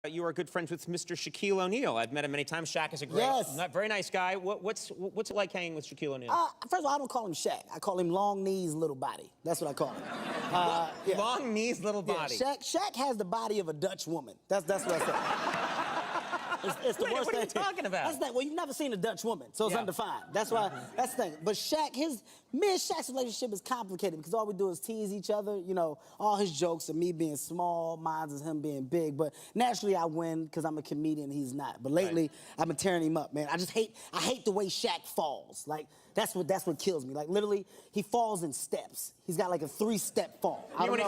You are good friends with Mr. Shaquille O'Neal. I've met him many times. Shaq is a great, very nice guy. What's it like hanging with Shaquille O'Neal? First of all, I don't call him Shaq. I call him long knees, little body. That's what I call him. Yeah. Long knees, little body. Yeah, Shaq has the body of a Dutch woman. That's what I say. It's the worst what are you talking about? That's well, you've never seen a Dutch woman, so it's undefined. That's why. That's the thing. But Shaq, me and Shaq's relationship is complicated because all we do is tease each other. You know, all his jokes are me being small, mine is him being big. But naturally, I win because I'm a comedian and he's not. But lately, I've been tearing him up, man. I hate the way Shaq falls. Like that's what kills me. Like literally, he falls in steps. He's got like a 3-step fall. When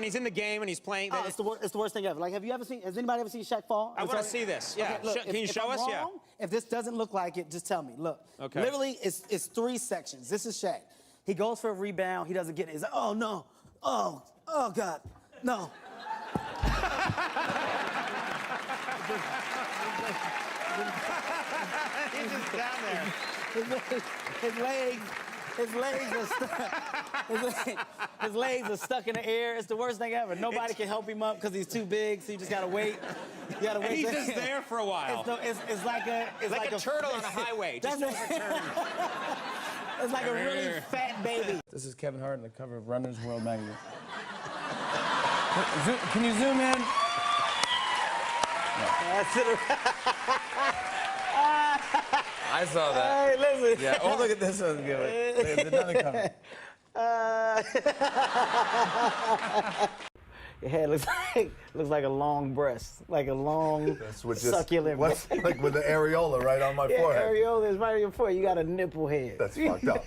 he's in the game and he's playing. It's the worst thing ever. Like, has anybody ever seen Shaq fall? I want to see this. Yeah. Okay, look, can you show us? Yeah. If this doesn't look like it, just tell me. Look. Okay. Literally, it's 3 sections. This is Shaq. He goes for a rebound. He doesn't get it. He's like, oh no, oh God, no. He's just down there. His legs are stuck in the air. It's the worst thing ever. Nobody can help him up because he's too big, so you just gotta wait. You gotta wait. He's just there for a while. It's like a turtle on a highway. Just overturned. It's like a really fat baby. This is Kevin Hart on the cover of Runner's World magazine. Can you zoom in? That's it. I saw that. Hey, listen. Yeah. Oh, look at this one. There's another cover. Your head looks like a long breast, like a long succulent. Like with the areola right on my forehead. Areola is right on your forehead. You got a nipple head. That's fucked up.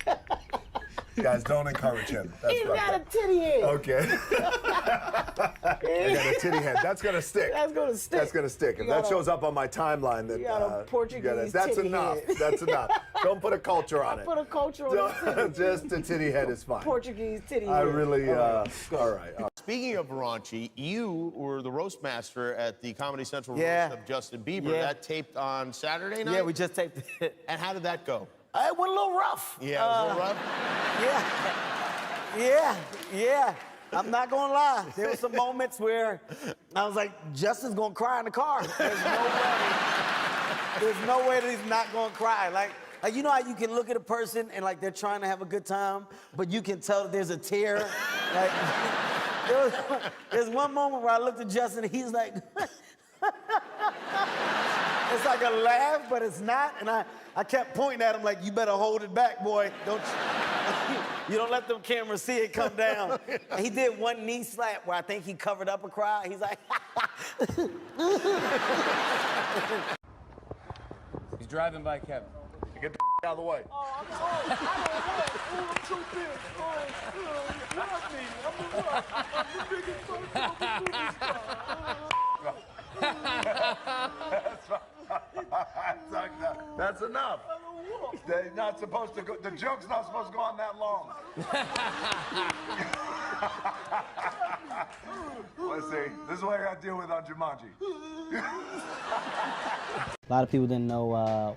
Guys, don't encourage him. He's got a titty head. Okay. I got a titty head. That's gonna stick. That's gonna stick. That's gonna stick. If that shows up on my timeline, then you got a Portuguese that's titty enough. head. That's enough. Don't put a culture on it. Put a culture on it. Just a titty head is fine. Portuguese titty head. I really. All right. Speaking of raunchy, you were the roast master at the Comedy Central Yeah. roast of Justin Bieber. Yeah. That taped on Saturday night? Yeah, we just taped it. And how did that go? It went a little rough. Yeah, it was a little rough? Yeah. I'm not gonna lie. There were some moments where I was like, Justin's gonna cry in the car. There's no way that he's not gonna cry. Like you know how you can look at a person and like they're trying to have a good time, but you can tell that there's a tear. Like there's one moment where I looked at Justin and he's like, it's like a laugh, but it's not. And I kept pointing at him like, you better hold it back, boy. You don't let them cameras see it come down. And he did one knee slap where I think he covered up a cry. He's like, He's driving by Kevin. Get the out of the way. I'm too big. Love me. I'm the biggest person on the movie star. That's enough. They're not supposed to go. The joke's not supposed to go on that long. Let's see. This is what I got to deal with on Jumanji. A lot of people didn't know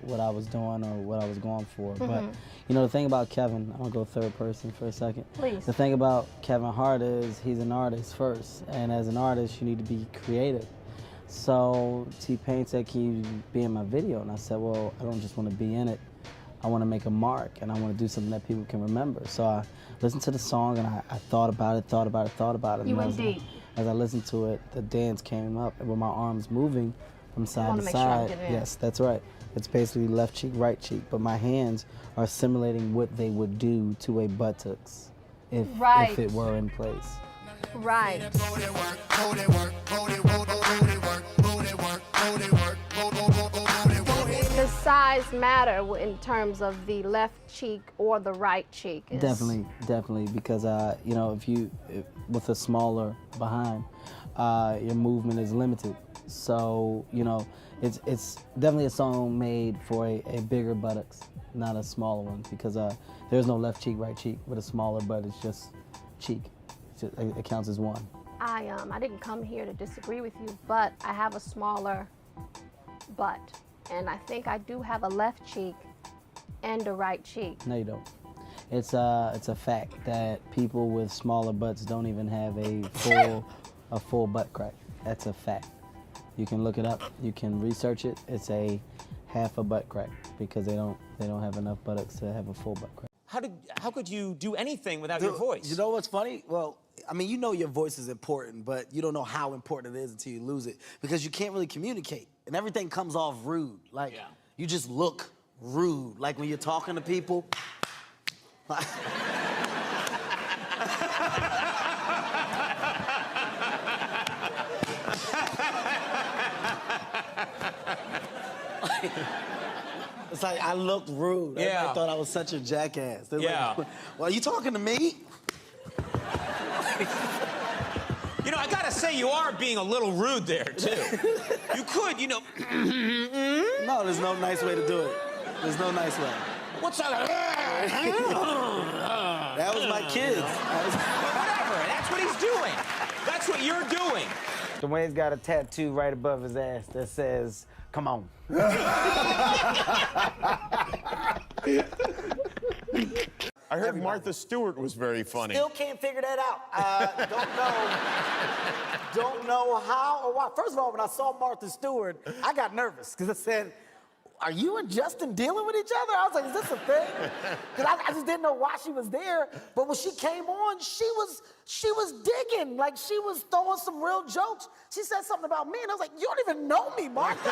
what I was doing or what I was going for. But, you know, the thing about Kevin, I'm going to go third person for a second. Please. The thing about Kevin Hart is he's an artist first. And as an artist, you need to be creative. So T-Pain said, can you be in my video? And I said, well, I don't just want to be in it. I want to make a mark, and I want to do something that people can remember. So I listened to the song, and I thought about it. You went deep. As I listened to it, the dance came up, and with my arms moving from side to side. Yes, that's right. It's basically left cheek, right cheek, but my hands are simulating what they would do to a buttocks if it were in place. Right. Does size matter in terms of the left cheek or the right cheek? Definitely, because you know, with a smaller behind, your movement is limited. So you know, it's definitely a song made for a bigger buttocks, not a smaller one, because there's no left cheek, right cheek. With a smaller butt, it's just cheek. It counts as one. I didn't come here to disagree with you, but I have a smaller butt, and I think I do have a left cheek and a right cheek. No, you don't. It's a fact that people with smaller butts don't even have a full butt crack. That's a fact. You can look it up. You can research it. It's a half a butt crack because they don't have enough buttocks to have a full butt crack. How could you do anything without your voice? You know what's funny? Well, I mean, you know your voice is important, but you don't know how important it is until you lose it because you can't really communicate, and everything comes off rude. Like, you just look rude. Like when you're talking to people. It's like I looked rude. Everybody thought I was such a jackass. They're like, well, are you talking to me? You know, I gotta say, you are being a little rude there, too. You could, you know. No, there's no nice way to do it. There's no nice way. What's that? That was my kids. Whatever, that's what he's doing. That's what you're doing. Dwayne's got a tattoo right above his ass that says, "Come on." I heard Martha Stewart was very funny. Still can't figure that out. Don't know how or why. First of all, when I saw Martha Stewart, I got nervous because I said, are you and Justin dealing with each other? I was like, is this a thing? Because I just didn't know why she was there. But when she came on, she was digging. Like, she was throwing some real jokes. She said something about me, and I was like, you don't even know me, Martha.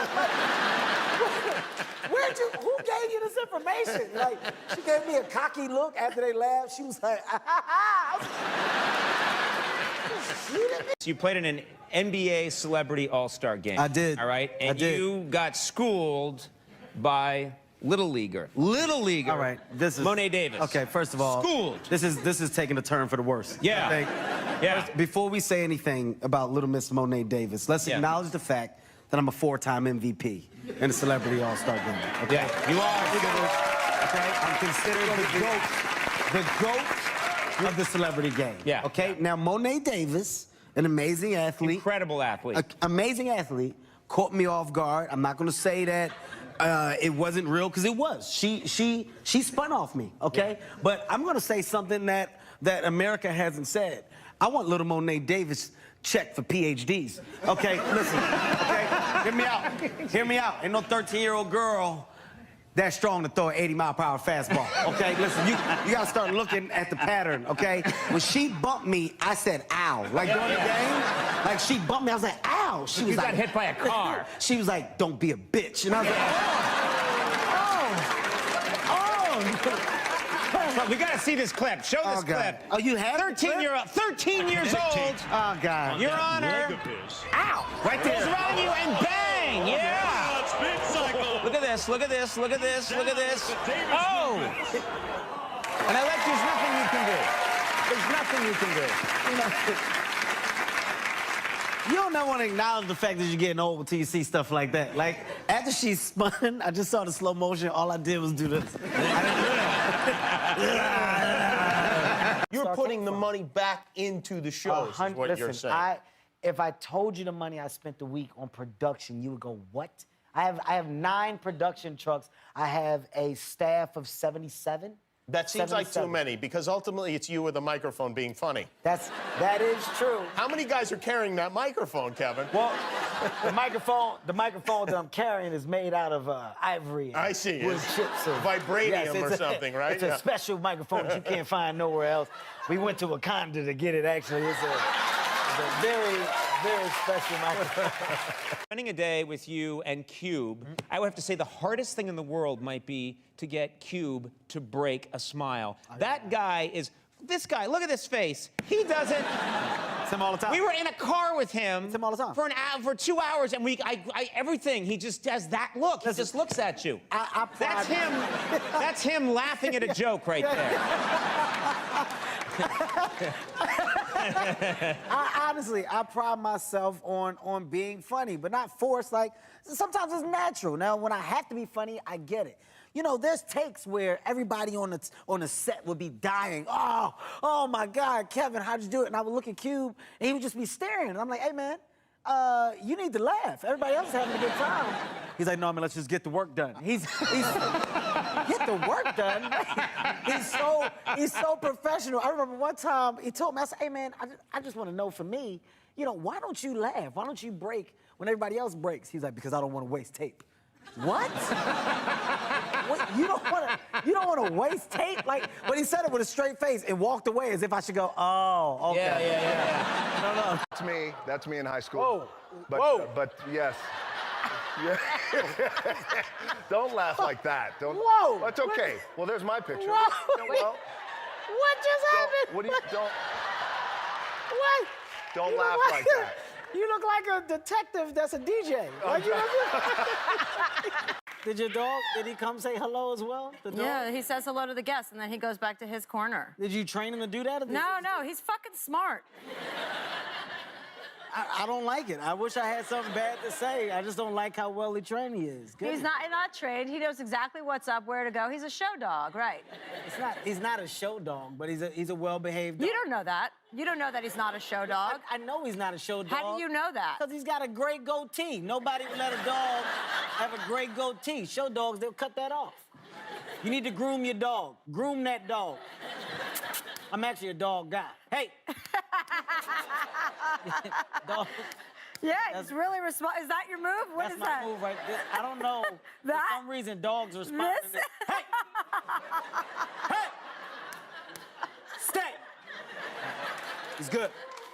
Like, who gave you this information? Like, she gave me a cocky look after they laughed. She was like, ah, ha, ha. You played in an NBA Celebrity All-Star game. I did. All right? And I did. you got schooled by Little Leaguer. Little Leaguer. All right, this is Monet Davis. Okay, first of all, schooled. This is taking a turn for the worse. Yeah. I think. Yeah. Before we say anything about Little Miss Monet Davis, let's acknowledge the fact that I'm a 4-time MVP in the Celebrity All-Star game. Okay? Yeah, you are. Okay, I'm considered the GOAT of the celebrity game. Yeah. Okay, now Monet Davis, an amazing athlete. Incredible athlete. Amazing athlete, caught me off guard. I'm not gonna say that it wasn't real, because it was. She spun off me, okay? Yeah. But I'm gonna say something that America hasn't said. I want Little Monet Davis checked for PhDs. Okay, listen, okay? Hear me out. Ain't no 13-year-old girl that strong to throw an 80-mile-per-hour fastball, okay? Listen, you gotta start looking at the pattern, okay? When she bumped me, I said, ow. Like, during the game, like, she bumped me, I was like, ow. She was you like, got hit by a car. She was like, don't be a bitch. And I was like, oh. We gotta see this clip. Show this clip. Oh, you have 13 years old. Oh, God. Your Honor. Ow. Right there. Goes around you and bang. Yeah. Look at this. Look at this. Look at this. Look at this. Oh. And I like there's nothing you can do. There's nothing you can do. You don't never want to acknowledge the fact that you're getting old until you see stuff like that. Like, after she spun, I just saw the slow motion. All I did was do this. You're putting the money back into the shows, is what you're saying. If I told you the money I spent the week on production, you would go, what? I have 9 production trucks. I have a staff of 77. That seems like too many, because ultimately it's you with a microphone being funny. That is true. How many guys are carrying that microphone, Kevin? Well, the microphone that I'm carrying is made out of ivory. I see. Wood chips. Vibranium or something, right? It's a special microphone that you can't find nowhere else. We went to Wakanda to get it, actually. It's a very, very special microphone. Spending a day with you and Cube, I would have to say the hardest thing in the world might be to get Cube to break a smile. That guy is, this guy, look at this face. He doesn't. It's him all the time. We were in a car with him. It's him all the time. For 2 hours, and everything, he just does that look. He just looks at you. That's him laughing at a joke right there. Honestly, I pride myself on being funny, but not forced. Like, sometimes it's natural. Now, when I have to be funny, I get it. You know, there's takes where everybody on the set would be dying. Oh my God, Kevin, how'd you do it? And I would look at Cube, and he would just be staring. And I'm like, hey, man, you need to laugh. Everybody else is having a good time. He's like, no, man, let's just get the work done. He's get the work done? He's so professional. I remember one time he told me, I said, hey, man, I just want to know for me, you know, why don't you laugh? Why don't you break when everybody else breaks? He's like, because I don't want to waste tape. What? What? You don't want to waste tape? Like, but he said it with a straight face and walked away as if I should go, oh, okay. Yeah. No. That's me in high school. Whoa. But, Whoa. but yes. Yeah. Don't laugh like that. Don't. Whoa. That's okay. Well, there's my picture. Whoa. No, well, What just happened? what do you don't? What? Don't You laugh look like that. You look like a detective that's a DJ. Like, you Did your dog, did he come say hello as well? The dog? Yeah, he says hello to the guests, and then he goes back to his corner. Did you train him to do that? No, he's fucking smart. I don't like it. I wish I had something bad to say. I just don't like how well he trained he is. He's not trained. He knows exactly what's up, where to go. He's a show dog, right? He's not a show dog, but he's a well-behaved dog. You don't know that. You don't know that he's not a show dog. I know he's not a show dog. How do you know that? Because he's got a great goatee. Nobody would let a dog have a great goatee. Show dogs, they'll cut that off. You need to groom your dog. Groom that dog. I'm actually a dog guy. Hey! Dog. Yeah, he's really responsive. Is that your move? What That's is my that? move right there. I don't know. That? For some reason, dogs respond to This? this. Hey! Hey! Stay! He's good.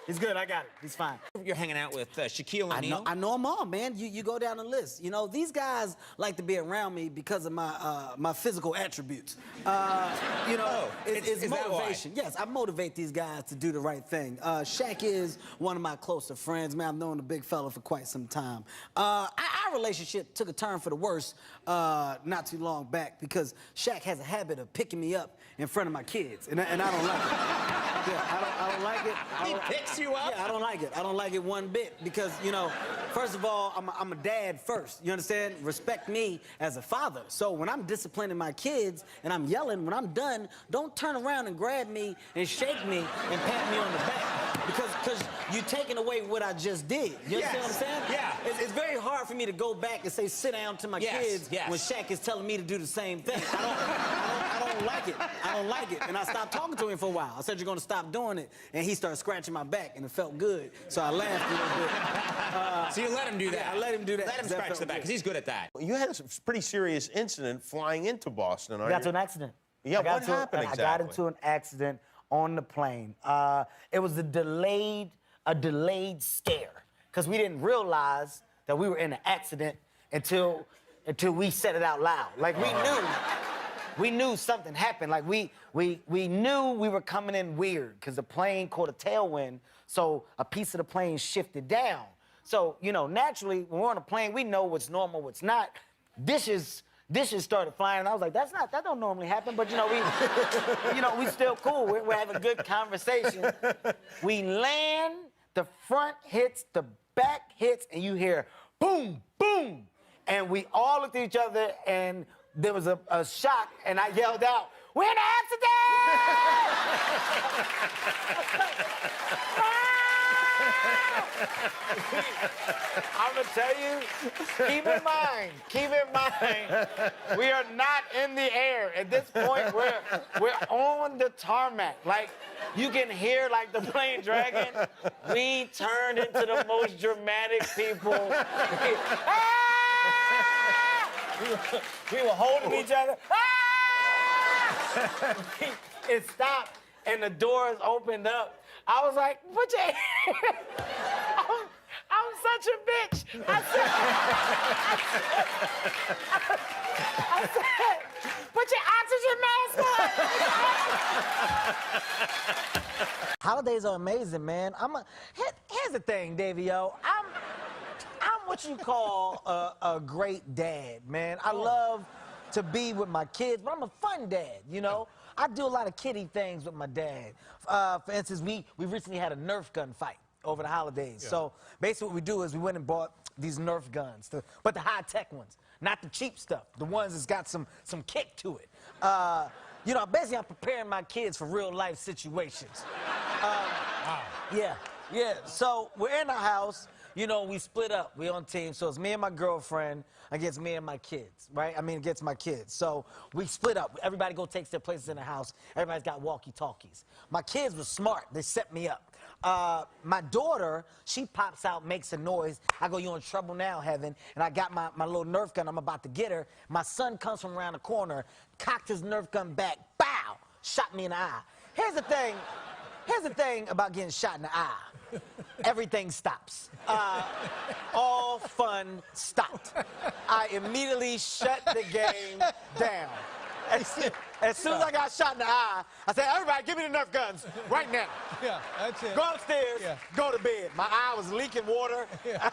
He's good. I got it. He's fine. You're hanging out with Shaquille O'Neal. I know them all, man. You go down the list. You know, these guys like to be around me because of my physical attributes. You know, it's is that why? motivation. Yes, I motivate these guys to do the right thing. Shaq is one of my closer friends, man. I've known the big fella for quite some time. Our relationship took a turn for the worse not too long back because Shaq has a habit of picking me up in front of my kids, and I don't like it. Yeah, I don't like it. He picks you up? Yeah, I don't like it. I don't like it one bit because, you know, first of all, I'm a dad first. You understand? Respect me as a father. So when I'm disciplining my kids and I'm yelling, when I'm done, don't turn around and grab me and shake me and pat me on the back because you're taking away what I just did. You understand what I'm saying? Yeah. It's very hard for me to go back and say sit down to my kids when Shaq is telling me to do the same thing. I don't like it. I don't like it. And I stopped talking to him for a while. I said, you're going to stop doing it. And he started scratching my back, and it felt good. So I laughed a little bit. So you let him do that? Yeah, I let him do that. Let him scratch the back, because he's good at that. You had a pretty serious incident flying into Boston. I got into an accident. Yeah, what happened exactly? I got into an accident on the plane. It was a delayed scare because we didn't realize that we were in an accident until we said it out loud. Like we knew something happened. Like we knew we were coming in weird because the plane caught a tailwind, so a piece of the plane shifted down. So, you know, naturally, when we're on a plane, we know what's normal, what's not. Dishes started flying, and I was like, that don't normally happen, but, you know, we still cool. We're having a good conversation. We land, the front hits, the back hits, and you hear boom, boom. And we all looked at each other, and there was a shock, and I yelled out, "We're in an accident!" I'm gonna tell you, keep in mind, we are not in the air. At this point, we're on the tarmac. Like, you can hear, like, the plane dragging. We turned into the most dramatic people. We were holding each other. It stopped, and the doors opened up. I was like, put your I'm such a bitch. I said, put your oxygen mask on. Holidays are amazing, man. Here's the thing, Davey-O. I'm what you call a great dad, man. I love to be with my kids, but I'm a fun dad, you know? I do a lot of kiddie things with my dad. For instance, we recently had a Nerf gun fight over the holidays. Yeah. So basically what we do is we went and bought these Nerf guns, but the high-tech ones, not the cheap stuff, the ones that's got some kick to it. You know, basically I'm preparing my kids for real-life situations. Wow. Yeah. So we're in the house. You know, we split up. We're on teams. So it's me and my girlfriend against me and my kids, right? I mean, against my kids. So we split up. Everybody go takes their places in the house. Everybody's got walkie-talkies. My kids were smart. They set me up. My daughter, she pops out, makes a noise. I go, you in trouble now, Heaven. And I got my little Nerf gun. I'm about to get her. My son comes from around the corner, cocked his Nerf gun back, bow, shot me in the eye. Here's the thing about getting shot in the eye. Everything stops. All fun stopped. I immediately shut the game down. As soon as I got shot in the eye, I said, everybody, give me the Nerf guns right now. Yeah, that's it. Go upstairs, Yeah. go to bed. My eye was leaking water. Yeah.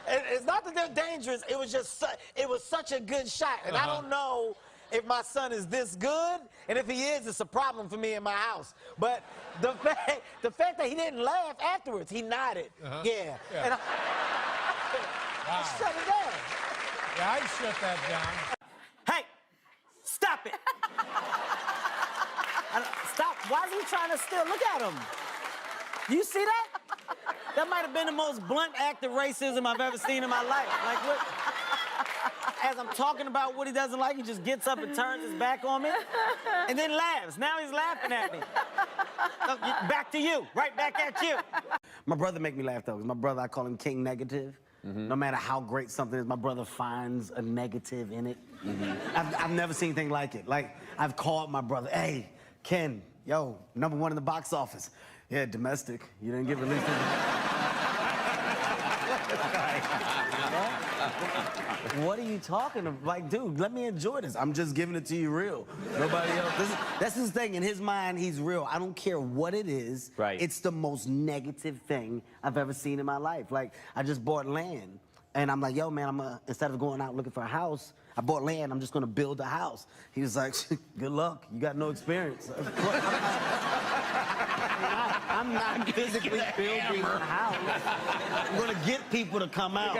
It's not that they're dangerous. It was just, it was such a good shot. And I don't know if my son is this good, and if he is, it's a problem for me in my house. But the fact that he didn't laugh afterwards, he nodded. Yeah. Yeah. And I shut it down. Yeah, I'd shut that down. Hey, stop it. Stop. Why is he trying to steal? Look at him. You see that? That might have been the most blunt act of racism I've ever seen in my life. Like, what? As I'm talking about what he doesn't like, he just gets up and turns his back on me and then laughs. Now he's laughing at me. Back to you. Right back at you. My brother make me laugh, though, because my brother, I call him King Negative. No matter how great something is, my brother finds a negative in it. I've never seen anything like it. Like, I've called my brother, hey, Ken, yo, #1 in the box office. Yeah, domestic. You didn't get released. What are you talking about? Like, dude, let me enjoy this. I'm just giving it to you real. Nobody else. That's his thing. In his mind, he's real. I don't care what it is. Right. It's the most negative thing I've ever seen in my life. Like, I just bought land. And I'm like, yo, man, instead of going out looking for a house, I bought land. I'm just going to build a house. He was like, good luck. You got no experience. I'm not physically building a house. I'm going to get people to come out.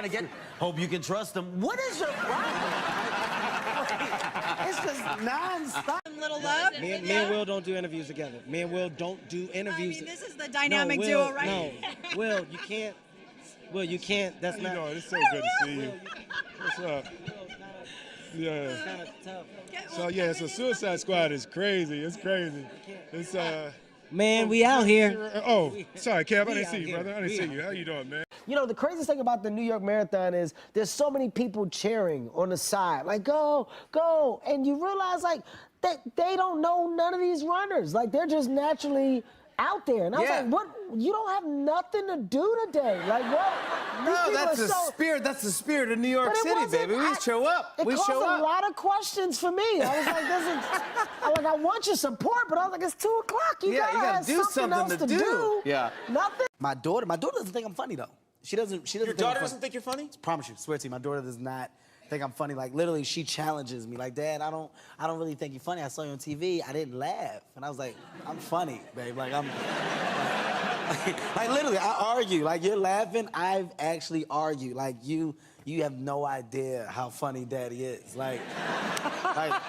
Hope you can trust them. What is your problem? It's just nonstop. Little love. Me and Will don't do interviews together. Me and Will don't do interviews. I mean, this is the dynamic Will, duo, right? No, Will, you can't. Will, you can't. That's not. You know, it's so good to see you. What's up? Yeah. It's kind of tough. So yeah, so Suicide Squad is crazy. It's crazy. It's Man, we out here. Oh, sorry, Kev. I didn't see you, here. brother. I didn't see you. How you doing, man? You know, the craziest thing about the New York Marathon is there's so many people cheering on the side, like, go, go. And you realize, like, that they don't know none of these runners. Like, they're just naturally out there. And I was like, what? You don't have nothing to do today. Like, what? No, that's the spirit. That's the spirit of New York City, baby. We show up. We show up. It caused a lot of questions for me. I was like, I want your support, but I was like, it's 2 o'clock. You gotta have do something else to do. Yeah. Nothing. My daughter doesn't think I'm funny, though. She doesn't Your think daughter I'm funny. doesn't think you're funny? I promise you, swear to you, my daughter does not think I'm funny. Like, literally, she challenges me. Like, Dad, I don't really think you're funny. I saw you on TV. I didn't laugh. And I was like, I'm funny, babe. Like, like, literally, I argue. Like, you're laughing. I've actually argued. Like, you have no idea how funny Daddy is. Like, I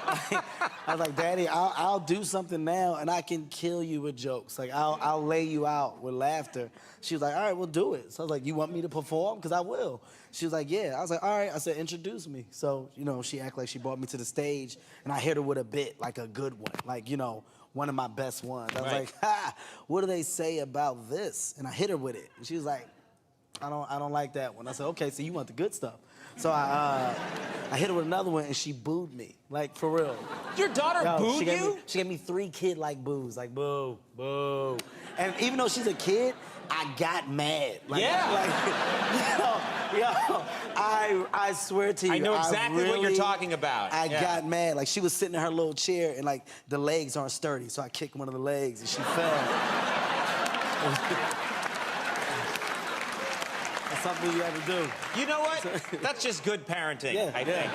was like, Daddy, I'll do something now, and I can kill you with jokes. Like, I'll lay you out with laughter. She was like, all right, we'll do it. So I was like, you want me to perform? Because I will. She was like, yeah. I was like, all right. I said, introduce me. So, you know, she acted like she brought me to the stage, and I hit her with a bit, like a good one. Like, you know, one of my best ones. I was like, ha, what do they say about this? And I hit her with it. And she was like, I don't like that one. I said, okay, so you want the good stuff. So I hit her with another one, and she booed me. Like, for real. Your daughter booed you? She gave me 3 kid-like boos. Like, boo, boo. And even though she's a kid, I got mad. Like, I swear to you. I know exactly what you're talking about. I got mad. Like, she was sitting in her little chair, and, like, the legs aren't sturdy. So I kicked one of the legs, and she fell. That's something you have to do. You know what? That's just good parenting, I think.